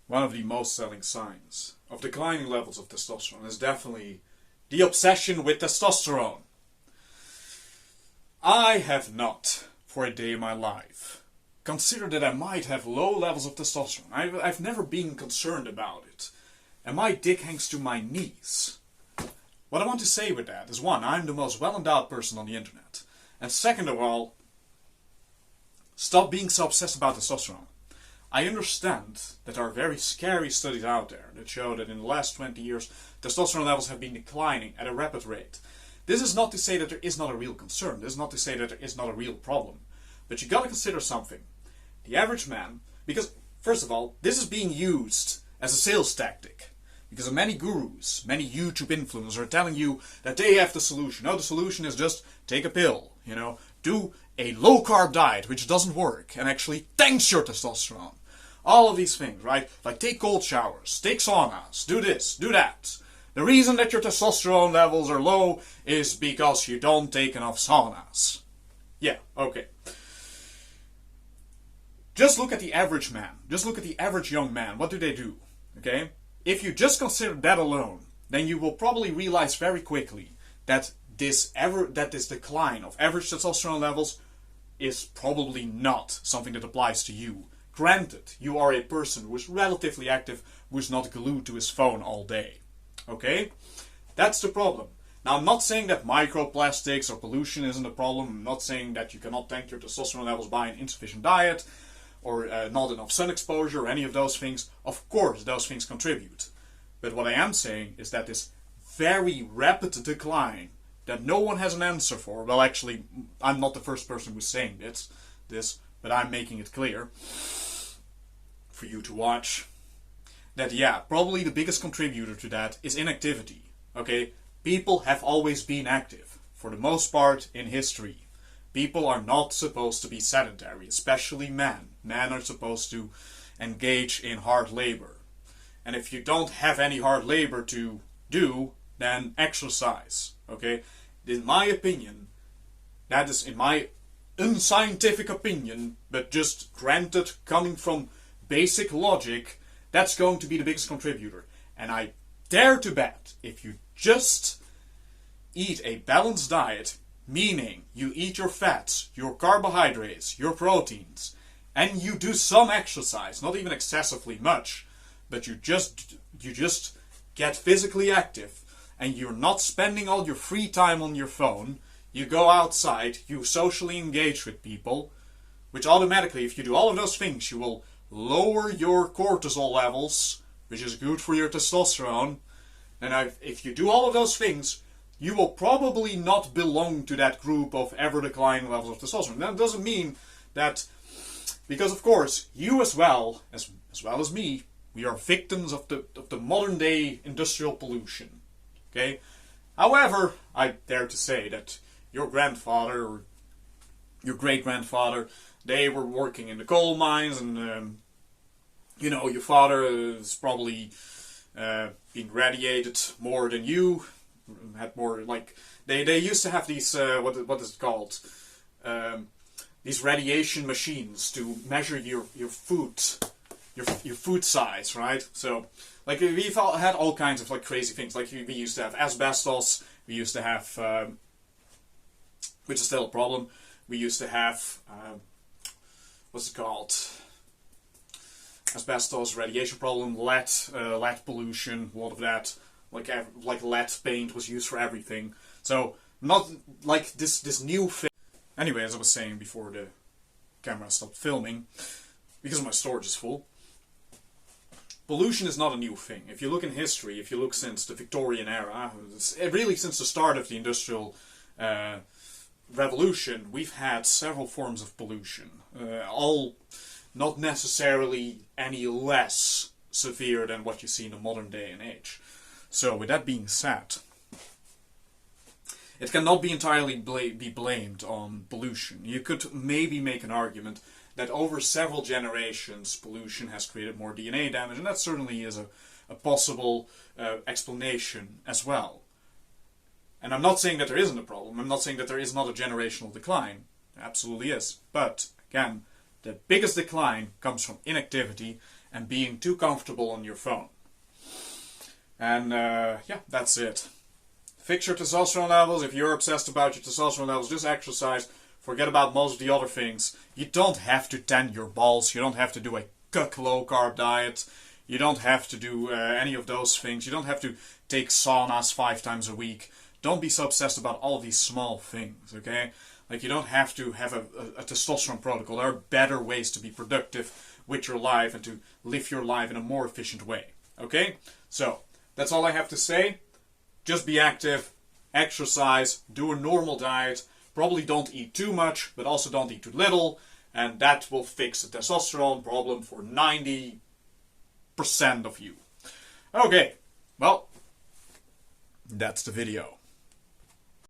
one of the most selling signs of declining levels of testosterone is definitely the obsession with testosterone. I have not, for a day in my life, considered that I might have low levels of testosterone. I've never been concerned about it. And my dick hangs to my knees. What I want to say with that is, one, I'm the most well-endowed person on the internet. And second of all, stop being so obsessed about testosterone. I understand that there are very scary studies out there that show that in the last 20 years, testosterone levels have been declining at a rapid rate. This is not to say that there is not a real concern. This is not to say that there is not a real problem. But you gotta consider something. The average man, because, first of all, this is being used as a sales tactic. Because many gurus, many YouTube influencers are telling you that they have the solution. No, the solution is just take a pill, do a low-carb diet, which doesn't work, and actually tanks your testosterone. All of these things, right? Like take cold showers, take saunas, do this, do that. The reason that your testosterone levels are low is because you don't take enough saunas. Yeah, okay. Just look at the average man. Just look at the average young man. What do? Okay? If you just consider that alone, then you will probably realize very quickly that this decline of average testosterone levels is probably not something that applies to you. Granted, you are a person who is relatively active, who is not glued to his phone all day. Okay? That's the problem. Now, I'm not saying that microplastics or pollution isn't a problem. I'm not saying that you cannot tank your testosterone levels by an insufficient diet or not enough sun exposure or any of those things. Of course, those things contribute. But what I am saying is that this very rapid decline that no one has an answer for, well, actually, I'm not the first person who's saying this, but I'm making it clear for you to watch, that yeah, probably the biggest contributor to that is inactivity. Okay? People have always been active, for the most part in history. People are not supposed to be sedentary, especially men. Men are supposed to engage in hard labor. And if you don't have any hard labor to do, then exercise. Okay? In my opinion, that is in my unscientific opinion, but just granted coming from basic logic, that's going to be the biggest contributor. And I dare to bet, if you just eat a balanced diet, meaning you eat your fats, your carbohydrates, your proteins, and you do some exercise, not even excessively much, but you just get physically active, and you're not spending all your free time on your phone, you go outside, you socially engage with people, which automatically, if you do all of those things, you will lower your cortisol levels, which is good for your testosterone. And if you do all of those things, you will probably not belong to that group of ever declining levels of testosterone. That doesn't mean that, because of course, you as well as me, we are victims of the modern day industrial pollution. Okay? However, I dare to say that your grandfather or your great-grandfather, they were working in the coal mines, and your father is probably being radiated more than you. Had more, like, they used to have these what is it called, these radiation machines to measure your food size, right? So like we've all had all kinds of like crazy things. Like we used to have asbestos. We used to have which is still a problem. We used to have what's it called? Asbestos, radiation problem, lead pollution, a lot of that. Like lead paint was used for everything. So not like this new thing. Anyway, as I was saying before the camera stopped filming, because my storage is full, pollution is not a new thing. If you look in history, if you look since the Victorian era, really since the start of the Industrial Revolution, we've had several forms of pollution. All not necessarily any less severe than what you see in the modern day and age. So, with that being said, it cannot be entirely be blamed on pollution. You could maybe make an argument that over several generations, pollution has created more DNA damage, and that certainly is a possible explanation as well. And I'm not saying that there isn't a problem. I'm not saying that there is not a generational decline. There absolutely is. But, again, the biggest decline comes from inactivity, and being too comfortable on your phone. And yeah, that's it. Fix your testosterone levels. If you're obsessed about your testosterone levels, just exercise. Forget about most of the other things. You don't have to tan your balls. You don't have to do a cuck low-carb diet. You don't have to do any of those things. You don't have to take saunas 5 times a week. Don't be so obsessed about all these small things, okay? Like, you don't have to have a testosterone protocol. There are better ways to be productive with your life and to live your life in a more efficient way, okay? So, that's all I have to say. Just be active, exercise, do a normal diet. Probably don't eat too much, but also don't eat too little. And that will fix the testosterone problem for 90% of you. Okay, well, that's the video.